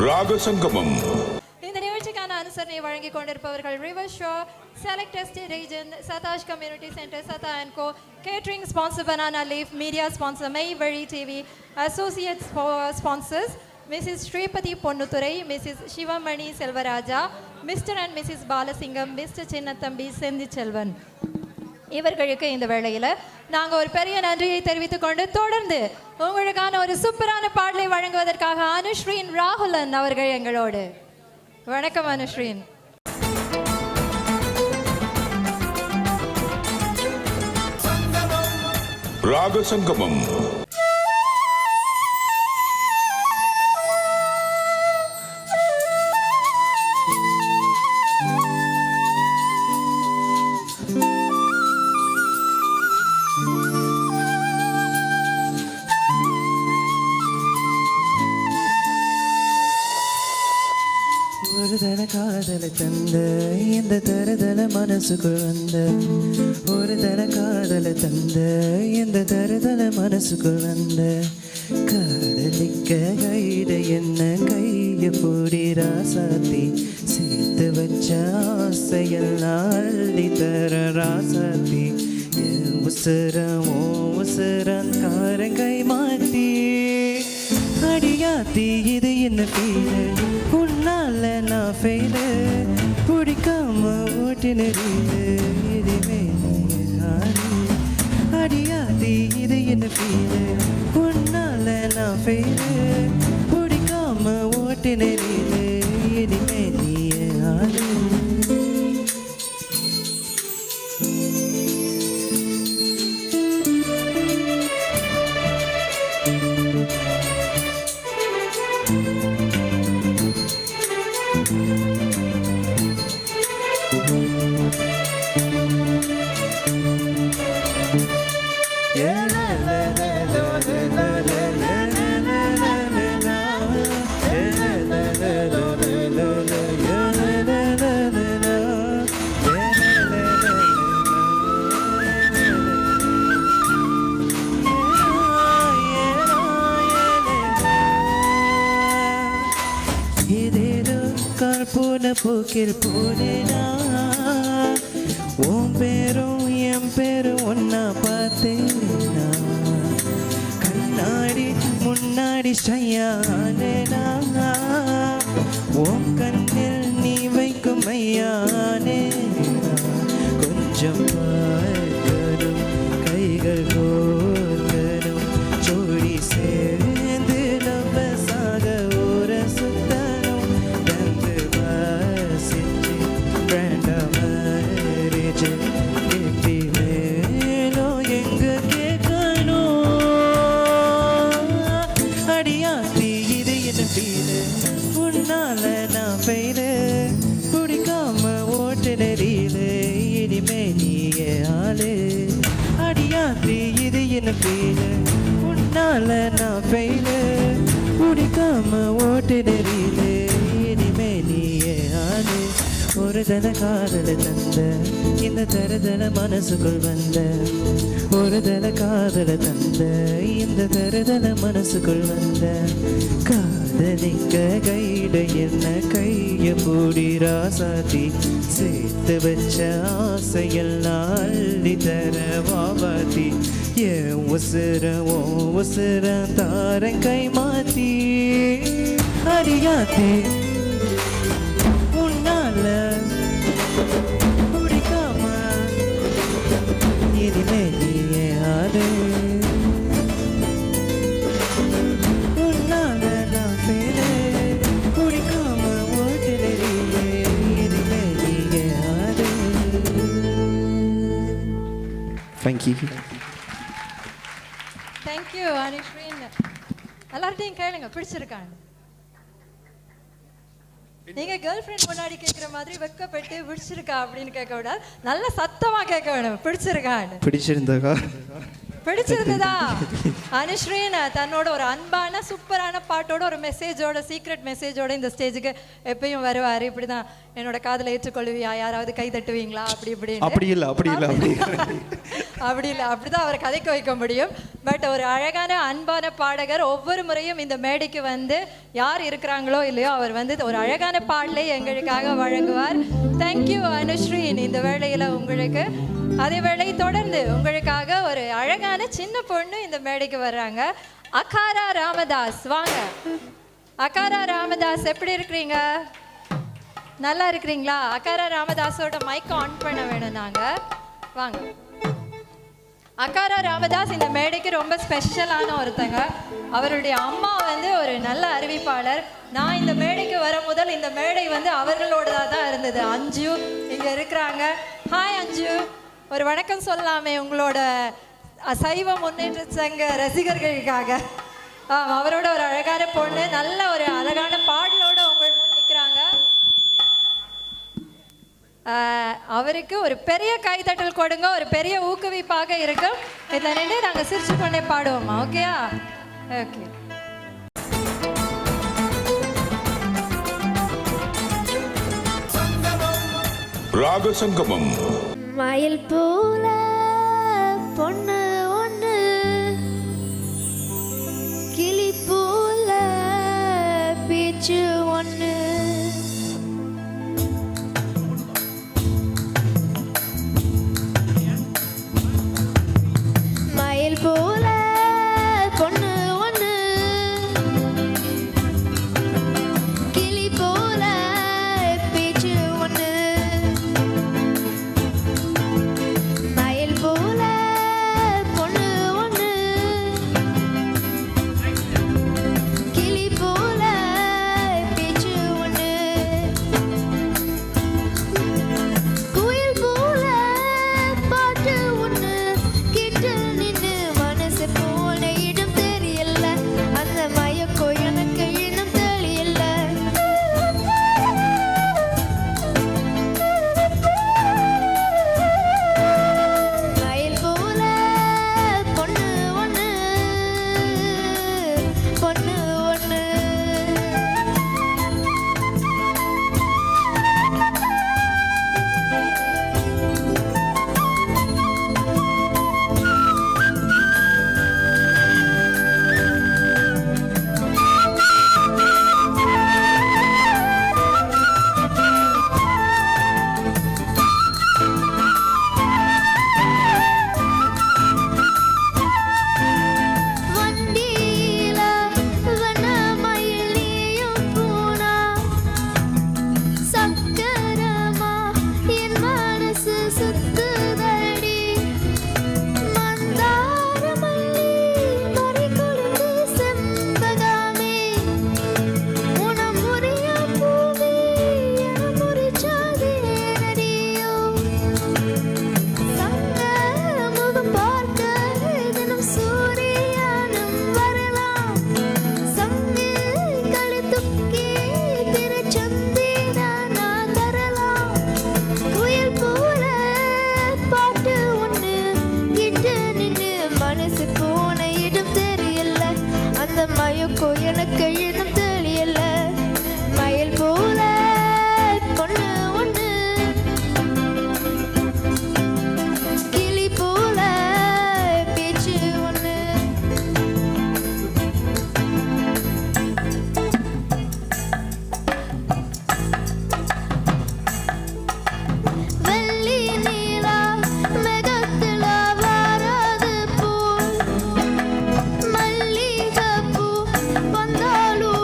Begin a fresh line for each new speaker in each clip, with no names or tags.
ராகசங்கமம்.
இந்த நிகழ்ச்சிக்கான அனுசரணை வழங்கிக் கொண்டிருப்பவர்கள் river show, select estate agent, Sathash community centre, Satha and co, catering sponsor banana leaf, media sponsor Mei Vazhi TV, associate sponsors Mrs Sripathi Ponnuthurai, Mrs Sivamani Selvaraja, Mr and Mrs Balasingam, Mr Chinnathambi Senthichelvan. இவர்களுக்கு இந்த வேளையில் நாங்கள் ஒரு பெரிய நன்றியை தெரிவித்துக் கொண்டு தொடர்ந்து உங்களுக்கான ஒரு சூப்பரான பாடலை வழங்குவதற்காக அனுஸ்ரீன் ராகுலன் அவர்கள் எங்களோடு. வணக்கம் அனுஸ்ரீன்.
ராகசங்கமம்.
ஒரு தர காதலை தந்த இந்த தருதல மனசுக்குள் வந்த, ஒரு தர காதலை தந்த இந்த தருதல மனசுக்குள் வந்த, காதலிக்க கைட என்ன கைய பூடி ராசாத்தி, சேர்த்து வச்ச ஆசையெல்லாம் அள்ளி தர ராசாத்தி, என் உசுரம் ஓ உசுரம் காரங்கை மாத்தி அடியாத்தி. இது என்ன ஃபீலு, உன்னால நான் ஃபெயிலு, பிடிக்காம ஓட்டினு இதுவே அடியாத்தி. இது என்ன ஃபீலு, உன்னால நான் ஃபெயிலு, பிடிக்காம ஓட்டினு இனிமே நீ ஆளு. போக்கில் போனேனா உன் பேரும் என் பேரும் ஒன்னா பார்த்தேனா, கண்ணாடி முன்னாடி ஸ்டையானேனா, உன் கண்ணில் நீ வைக்கும் மையானே, கொஞ்சம் பார்க்கணும் கைகள் கோர்க்கணும், ஜோடி சேர்ந்து நம்ம சாக ஊர சுத்தணும், தந்து வாசிச்சு வேண்டாமரிச்சு எட்டி மேலும் எங்க கேட்கணும். அடியாத்தி இது என்ன ஃபீலு, உன்னால நான் ஃபெயிலு, பிடிக்காம ஓட்டுன ரீலு, இனிமே நீயே ஆளு. அடியாத்தி இது என்ன ஃபீலு, உன்னால நான் ஃபெயிலு, பிடிக்காம ஓட்டுன ரீலு, இனிமே நீயே ஆளு. ஒரு தன காதலை தந்த இந்த தருதல மனசுக்குள் வந்த, ஒரு தன காதலை தந்த இந்த தருதல மனசுக்குள் வந்த, காதலிக்க கைட என்ன கைய பூடி ராசாத்தி, சேர்த்து வச்ச ஆசையெல்லாம் அள்ளி தர வாவாத்தி, என் உசுர ஓ உசுர தாரன் கை மாத்தி அடியாத்தி. உன்னால பிடிக்காம இனிமே நீயே ஆடு, உன்னால நான் ஃபெயிலு, பிடிக்காம ஓட்டுனரியே, இனிமே நீயே ஆடு. தேங்க்யூ.
தேங்க்யூ அனுஸ்ரீன். எல்லார்ட்டையும் கேளுங்க பிடிச்சிருக்காங்க. நீங்க கேர்ள் ஃப்ரெண்ட் முன்னாடி கேட்குற மாதிரி வெக்கப்பட்டு பிடிச்சிருக்கா அப்படின்னு கேட்க விடாது, நல்ல சத்தமா கேட்க வேணும் பிடிச்சிருக்கான்னு.
பிடிச்சிருந்தாக்கா
பிடிச்சிருந்ததா? அனுஸ்ரீன் தன்னோட ஒரு அன்பான சூப்பரான பாட்டோட ஒரு மெசேஜோட சீக்ரெட் மெசேஜோட இந்த ஸ்டேஜுக்கு எப்பயும் வருவார். இப்படிதான் என்னோட காதலை ஏற்றுக்கொள்வியா, யாராவது கை தட்டுவீங்களா, அப்படி
அப்படி இல்லை
அப்படிதான் அவர் கதைக்க வைக்க முடியும். பட் ஒரு அழகான அன்பான பாடகர் ஒவ்வொரு முறையும் இந்த மேடைக்கு வந்து யார் இருக்கிறாங்களோ இல்லையோ அவர் வந்து ஒரு அழகான பாடலை எங்களுக்காக வழங்குவார். தேங்க்யூ அனுஸ்ரீன் இந்த வேளையில உங்களுக்கு. அதே வேளை தொடர்ந்து உங்களுக்காக ஒரு அழகான சின்ன பொண்ணு இந்த மேடைக்கு வர்றாங்க. அகாரா ராமதாஸ், வாங்க. அகாரா ராமதாஸ், எப்படி இருக்கிறீங்க? நல்லா இருக்கிறீங்களா? அகாரா ராமதாஸோட மைக் ஆன் பண்ண வேணும் நாங்க. வாங்க. அகாரா ராமதாஸ் இந்த மேடைக்கு ரொம்ப ஸ்பெஷலான ஒருத்தங்க. அவருடைய அம்மா வந்து ஒரு நல்ல அறிவிப்பாளர். நான் இந்த மேடைக்கு வர முதல் இந்த மேடை வந்து அவர்களோடதாக தான் இருந்தது. அஞ்சு இங்க இருக்கிறாங்க. ஹாய் அஞ்சு, ஒரு வணக்கம் சொல்லலாமே உங்களோட சைவ முன்னேற்ற சங்க ரசிகர்களுக்காக. அவரோட ஒரு அழகான பொண்ணு, நல்ல ஒரு அழகான பாடலோட உங்கள் முன் நிற்கிறாங்க. அவருக்கு ஒரு பெரிய கைத்தட்டல் கொடுங்க, ஒரு பெரிய ஊக்குவிப்பாக இருக்கும். இதில் நின்று நாங்கள் சிரிச்சு கொண்டே பாடுவோமா? ஓகேயா? ஓகே.
ராக சங்கமம்.
மயில் போல பொண்ணு ஒண்ணு, கிளி போல பேச்சு ஒண்ணு, மயில் போல பொண்ணு ஒண்ணு, கிளி போல பேச்சு ஒண்ணு, மயில் போல பொண்ணு ஒண்ணு, கிளி போல பேச்சு ஒண்ணு, குயில் போல பாட்டு ஒண்ணு, கிட்ட நின்னு மனசு போல இடம் தெரியல, அந்த மயக்கம் எனக்கு இன்னும் தெரியல. மயில் போல பொண்ணு ஒண்ணு, பொண்ணு ஒண்ணு. வண்டியில வண்ணமயில் நீயும் போனா, சக்கரமா என் மனசு சுத்துதடி, மந்தாரமல்லி மறிகொடுத்து செம்பகமே, உனமுறிய பூவே என முறிச்சாதே நடியோ, சங்க முகம் பார்க்க தினம் சூரியனும் வரலாம், சங்கு கழுத்துக்கே திருச்சந்திரன் நான் தரலாம், குயில் போல பாட்டு ஒண்ணு, கிட்ட நின்னு மனசு போன இடம் தெரியல, அந்த மயக்கம் எனக்கு இன்னும் தெரியல. மயில் போல பொண்ணு ஒண்ணு, கிளி போல பேச்சு ஒண்ணு, வெள்ளி நீலா மேகத்துல வாராது போல், மல்லிகைப்பூ வந்தாலும்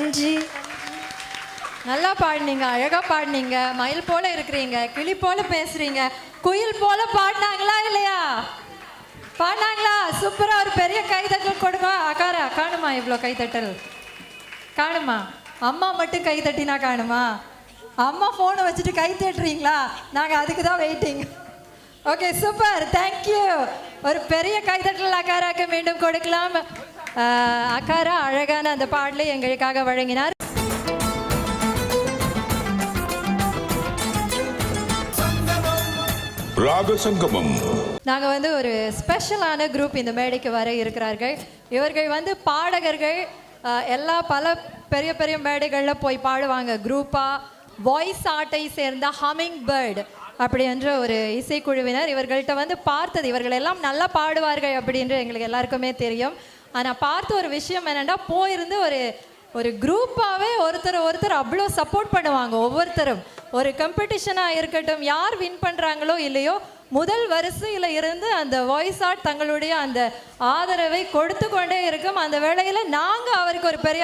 நன்றி.
நல்லா பாடினீங்க, அழகா பாடினீங்க, மயில் போல இருக்கிறீங்க, கிளி போல பேசுறீங்க, குயில் போல பாடினாங்களா இல்லையா? பாடினாங்களா? சூப்பரா ஒரு பெரிய கைதட்டல் கொடுங்க. அக்காரா காணுமா? இவ்வளோ கைதட்டல் காணுமா? அம்மா மட்டும் கை தட்டினா காணுமா? அம்மா ஃபோனை வச்சுட்டு கை தட்டுறீங்களா? நாங்கள் அதுக்கு தான் வெயிட்டிங். Okay, super, thank you. ஒரு பெரிய கைதட்டல் அக்காராக்கு மீண்டும் கொடுக்கலாம். அக்காரா அழகான அந்த பாடலை எங்களுக்காக வழங்கினார்.
ராகசங்கமம்.
நாங்கள் வந்து ஒரு ஸ்பெஷலான குரூப் இந்த மேடைக்கு வர இருக்கிறார்கள். இவர்கள் வந்து பாடகர்கள், பல பெரிய பெரிய மேடைகளில் போய் பாடுவாங்க. குரூப்பாக வாய்ஸ் ஆர்ட்டை சேர்ந்த ஹமிங் பேர்ட் அப்படி என்ற ஒரு இசைக்குழுவினர். இவர்கள்ட்ட வந்து பார்த்தது, இவர்கள் எல்லாம் நல்லா பாடுவார்கள் அப்படின்று எங்களுக்கு எல்லாருக்குமே தெரியும். ஆனால் பார்த்த ஒரு விஷயம் என்னென்னா, போயிருந்து ஒரு குரூப்பாகவே ஒருத்தர் அவ்வளோ சப்போர்ட் பண்ணுவாங்க. ஒவ்வொருத்தரும் ஒரு காம்படிஷனாக இருக்கட்டும், யார் வின் பண்ணுறாங்களோ இல்லையோ, முதல் வரிசையில் இருந்து அந்த வாய்ஸ் ஆர்ட் தங்களுடைய அந்த ஆதரவை கொடுத்து கொண்டே இருக்கும். அந்த வேளையில் நாங்கள் அவருக்கு ஒரு பெரிய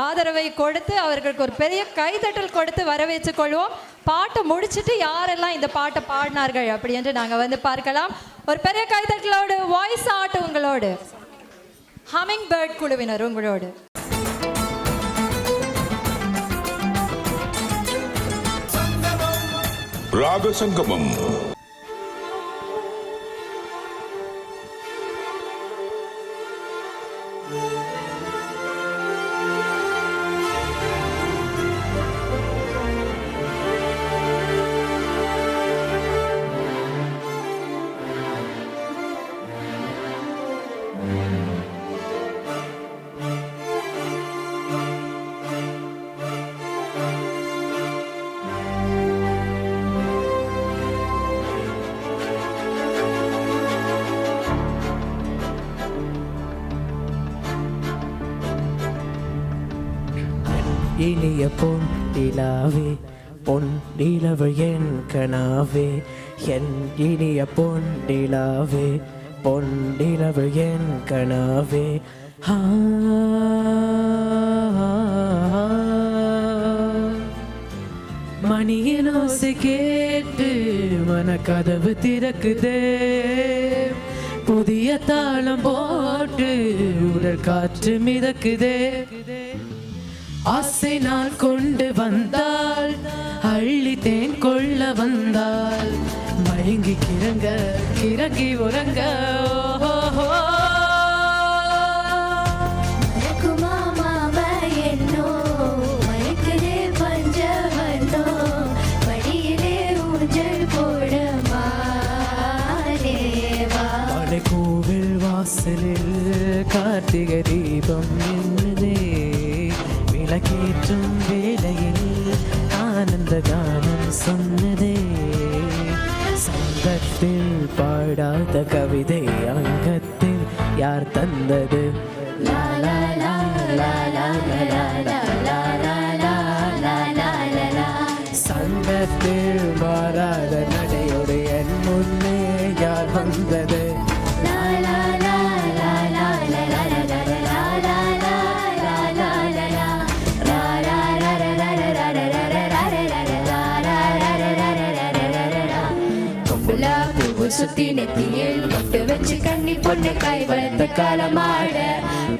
ஆதரவை கொடுத்து, அவர்களுக்கு ஒரு பெரிய கைதட்டல் கொடுத்து வரவேற்று கொள்வோம். பாட்டை முடிச்சுட்டு யாரெல்லாம் இந்த பாட்டை பாடினார்கள் அப்படி என்று நாங்கள் வந்து பார்க்கலாம். ஒரு பெரிய கைதட்டலோடு வாய்ஸ் ஆர்ட் உங்களோடு, ஹமிங் பேர்ட் குழுவினர் உங்களோடு.
ராகசங்கமம்.
இனிய பொன் நிலாவே, பொன் நிலவு என் கனாவே, என் இனிய பொன் நிலாவே, பொன் நிலவு என் கனாவே. மணியின் ஓசை கேட்டு மனக்கதவு திறக்குதே, புதிய தாளம் போட்டு உடல் காற்று மிதக்குதே. ஆசை நான் கொண்டு வந்தால், அள்ளி தேன் கொள்ள வந்தால், மயங்கி கிறங்கி உறங்க. கோவில் வாசலில் கார்த்திகை தீபம் என்னதே, விளக்கேற்றும் வேளையில் ஆனந்த கானம் சொன்னதே. சங்கத்தில் பாடாத கவிதை அங்கத்தில் யார் தந்தது? லா லா லா லா லா லா லா லா லா லா லா. சங்கத்தில் மாறாத நடையோடு என் முன்னே யார் வந்தது? சுத்தி நெத்தியில் பொட்டு வச்சு கண்ணி பொண்ணு கை வளர்ந்த காலமாட,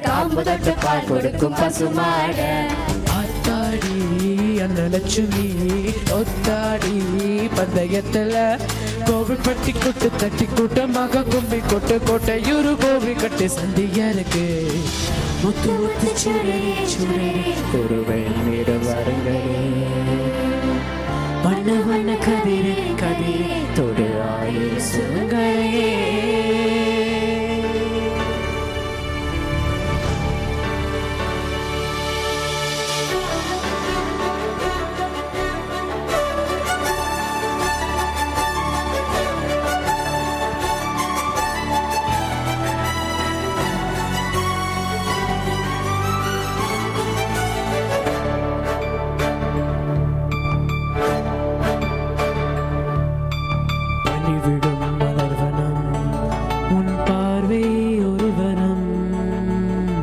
காம்பு தட்டு பால் கொடுக்கும் பசுமாட. ஆத்தாடி அந்த லட்சுமி ஒத்தாடி பந்தயத்துல கோவில் பட்டி கொட்டு தட்டி கூட்டமாக கும்பி கொட்டு கோட்டையூரு கோவி கட்டு சந்தியனுக்கு முத்து முத்து சுடரே சுடரே ஒருவன் இடம் வருங்களே. வண்ண வண்ண கதிரே கதிரே தொடு ஆயுள் சுங்களே.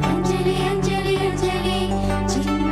அஞ்சலி அஞ்சலி அஞ்சலி சின்ன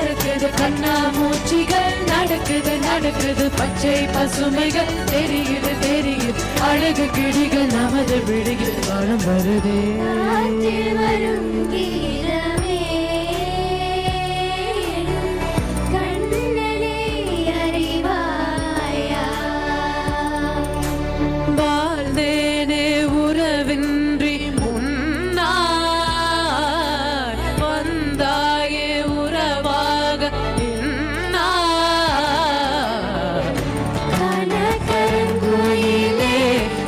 பறக்குது கண்ணாமூச்சிகள் நடக்குது நடக்குது பச்சை பசுமைகள் தெரியுது தெரியுது அழகு கிளிகள் நமது விடுகிறது காலம் வருதே
காற்றில் வரும் கீதமே கண்ணனே அறிவாயா
வாழ்ந்தேனே உறவின்றி முன்னார் வந்தாயே உறவாக இன்னார்
கனகரங்குயிலே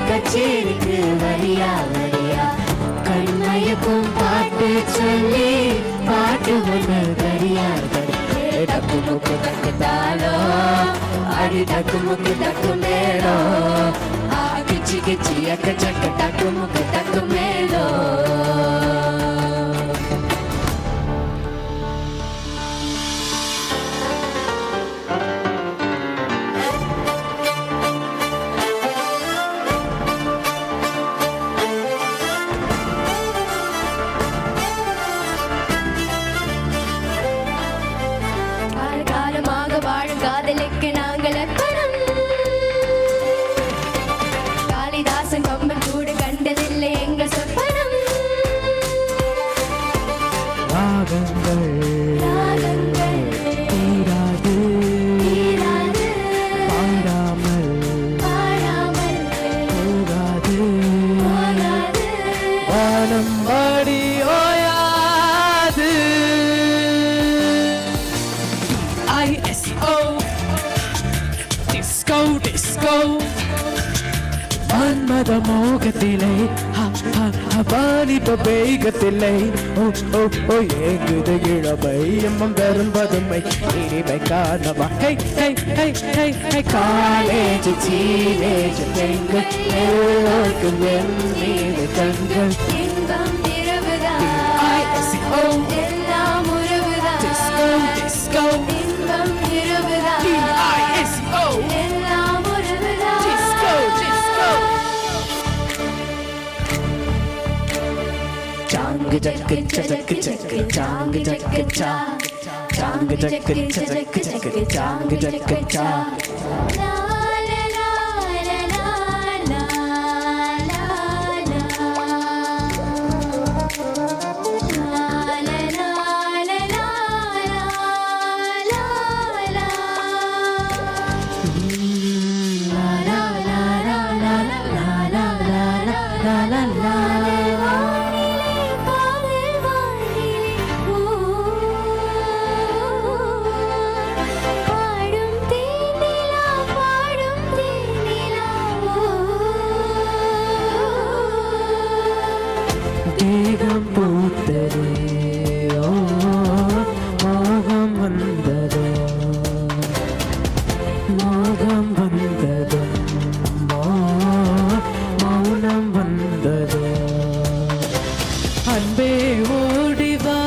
கச்சேரிக்கு வரியா வரியா கண்மயக்கும் பாட்டு சொல்லி பாட்டு ஒன்று கரியா டக்கு முக்கு டக்கு தாளோ அடி டக்கு முக்கு டக்கு மேலோ கிச்சி கிச்சி அக்க சக்க டக்கு முக்கு டக்கு மேலோ காலமாக வாழும் காதலுக்கு நாங்கள் அர்ப்பணம் காளிதாசன் கம்பன் கூட கண்டதில்லை எங்கள் சொப்பனம்
ராகங்கள்
ராகங்கள்
தீராது
தீராது
பாடாமல்
பாடாமல்
போகாது
போகாது
வானம் பாடி ஓயாது ISO disco disco மன்மத மோகத்திலே வாலிப வேகத்திலே ஓ ஓ ஓ ஏங்குது இளமை எம்மம் தரும் பதுமை இனிமை காணவா hi hi hi hi hi college சீலேஜ் பெண்கள் எல்லோருக்கும் என் மீது கண்கள்
இன்பம் இரவுதான்
ISO
எல்லாம் உறவுதான்
disco disco
இன்பம் இரவுதான்
ISO
எல்லாம் உறவுதான்
disco disco चांग जक चक चक चांग जक चा चांग जक चक चक चांग जक चा
La la la la la la la la
தேகம் பூத்தது ஓ மோகம் வந்ததோ மோகம் வந்ததும் மௌனம் வந்ததோ அன்பே ஓடிவா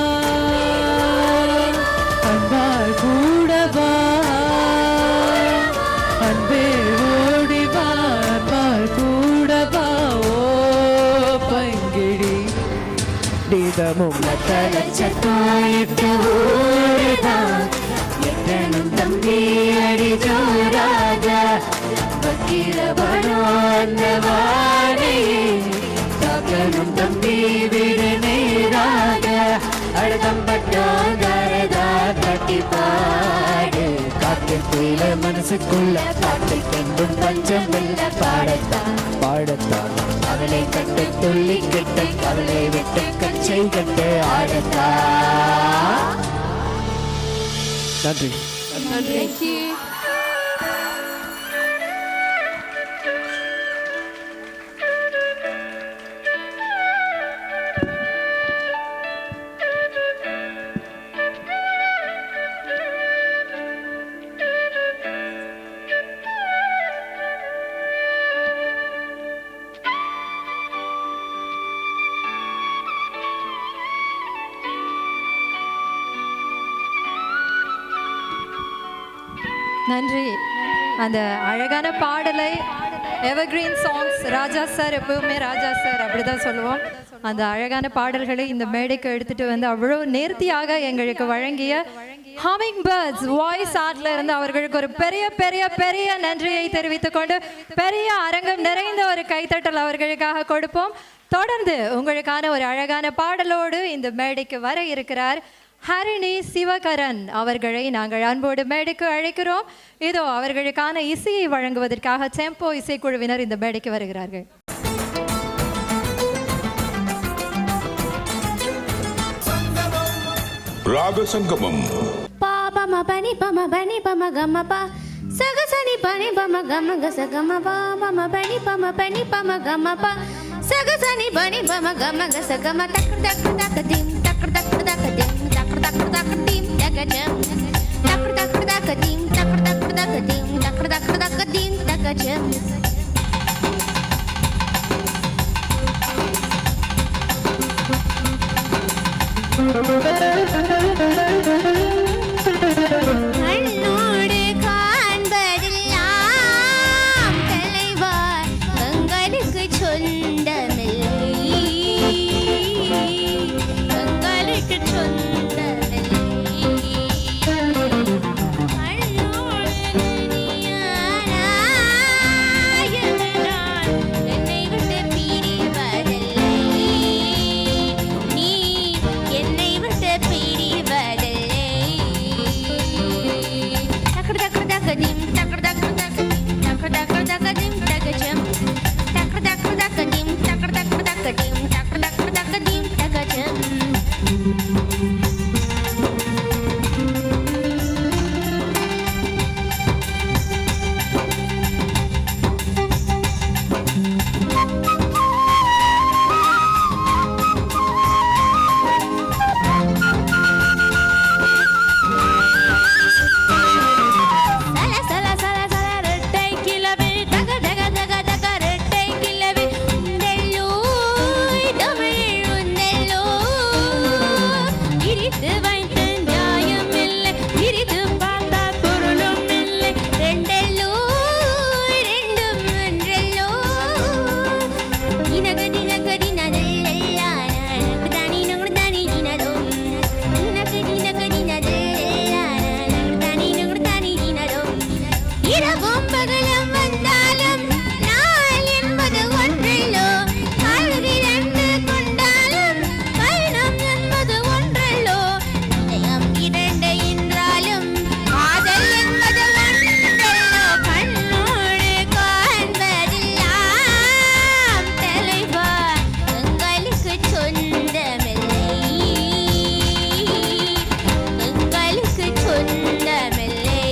அன்பால் கூடவா அன்பே ஓடிவா அன்பால் கூடவா ஓ பங்கிடி நீதமும்
தலச்சத்தாயிட்டு ஊருதான் எத்தனும் தம்பி அடி ஜோராக வக்கீரவனோ அந்த வானையே தகனும் தம்பி விடு நேராக அழுதம்பட்டோங்கரதா தட்டி பாடு காட்டு குயில மனசுக்குள்ள பாட்டு கண்டும் பஞ்சமில்ல பாடத்தான் பாடத்தான் அவளை கட்டு துள்ளி கிட்ட அவளை விட்டு கச்சை கட்டு ஆடத்தா
நன்றி
Thank you. நன்றி. அந்த அழகான பாடலை எவர்கிரீன் சாங்ஸ் ராஜா சார், எப்பவுமே ராஜா சார் அப்படிதான் சொல்லுவோம். அந்த அழகான பாடல்களை இந்த மேடைக்கு எடுத்துட்டு வந்து அவ்வளோ நேர்த்தியாக எங்களுக்கு வழங்கிய ஹமிங் பேர்ட்ஸ் வாய்ஸ் ஆர்ட்ல இருந்து அவர்களுக்கு ஒரு பெரிய பெரிய பெரிய நன்றியை தெரிவித்துக் கொண்டு பெரிய அரங்கம் நிறைந்த ஒரு கைத்தட்டல் அவர்களுக்காக கொடுப்போம். தொடர்ந்து உங்களுக்கான ஒரு அழகான பாடலோடு இந்த மேடைக்கு வர இருக்கிறார் ஹரிணி சிவகரன் அவர்களை நாங்கள் அன்போடு மேடைக்கு அழைக்கிறோம். இதோ அவர்களுக்கான இசையை வழங்குவதற்காக டெம்போ இசைக்குழுவினர் இந்த மேடைக்கு வருகிறார்கள்.
ராக சங்கமம்.
பாபம பனி பம பனி பம கம பா சகசனி பனி பம கம கச கம பாபம பனி பம பனி பம கம பா சகசனி பனி பம கம கச கம டக் டக் டக் டிம் டக் டக் டக் டிம் டக் டக் டக் டிம் டக் ஜம் டக் டக் டக் டிம் டக் டக் டக் டிம் டக் டக் டக் டிம் டக் ஜம் கண்ணோடு காண்பதெல்லாம் தலைவார் கங்களுக்கு சொந்தமில்லை கங்களுக்கு சொந்தமில்லை கண்ணோடு நீயானாயனால் என்னை விட்டு பிரிவதில்லை நீ என்னை விட்டு பிரிவதில்லை டக்கர் டக்கர் டக்கடிம் டக்கர் டக்கர் டக்கடிம் டக்கர் டக்கர் டக்கடிம் டக்கஜம் டக்கர் டக்கர் டக்கடிம் டக்கர் டக்கர் டக்கடிம் டக்கர் டக்கர் டக்கடிம் டக்கஜம் சல சல சல சல ரெட்டை கிளவி தக தக தக தக ரெட்டை கிளவி உண்டெல்லோய் தமிழ் உண்டெல்லோய் இரித்து வைத்த நியாயமில்லை இரித்து பார்த்தா பொருளும் இல்லை ரெண்டெல்லோய் ரெண்டும் ஒன்றெல்லோ இனக தினகடி நதெல்லா நனக்கு தனி நங்குடு தனி தினதும் இனக தினகடி நதெல்லா நனக்கு தனி நங்குடு தனி தினதும் இரவும் பகலும் வந்தாலும் நாள் என்பது ஒன்றல்லோ கால்கிரண்டு கொண்டாலும் பயணம் என்பது ஒன்றல்லோ இதயம் இரண்டு என்றாலும் காதல் என்பது ஒன்றல்லோ கண்ணோடு காண்பதெல்லாம் தலைவா எங்களுக்கு சொந்தமில்லை எங்களுக்கு சொந்தமில்லை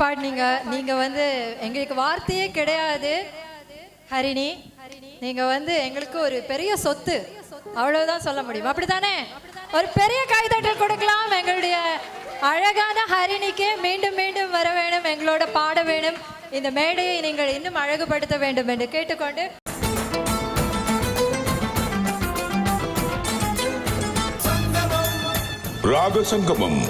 பாடினீங்க. நீங்க வந்து எங்களுக்கு வார்த்தையே கிடையாது ஹரிணி. நீங்க வந்து எங்களுக்கு ஒரு பெரிய சொத்து, அவ்வளவுதான் சொல்ல முடியும். அப்படித்தானே? ஒரு பெரிய கைதட்டல் கொடுக்கலாம் எங்களுடைய அழகான ஹரிணிக்கு. மீண்டும் மீண்டும் வர வேணும், எங்களோட பாட வேணும், இந்த மேடையை நீங்கள் இன்னும் அழகுபடுத்த வேண்டும் என்று கேட்டுக்கொண்டு
ராக சங்கமம்.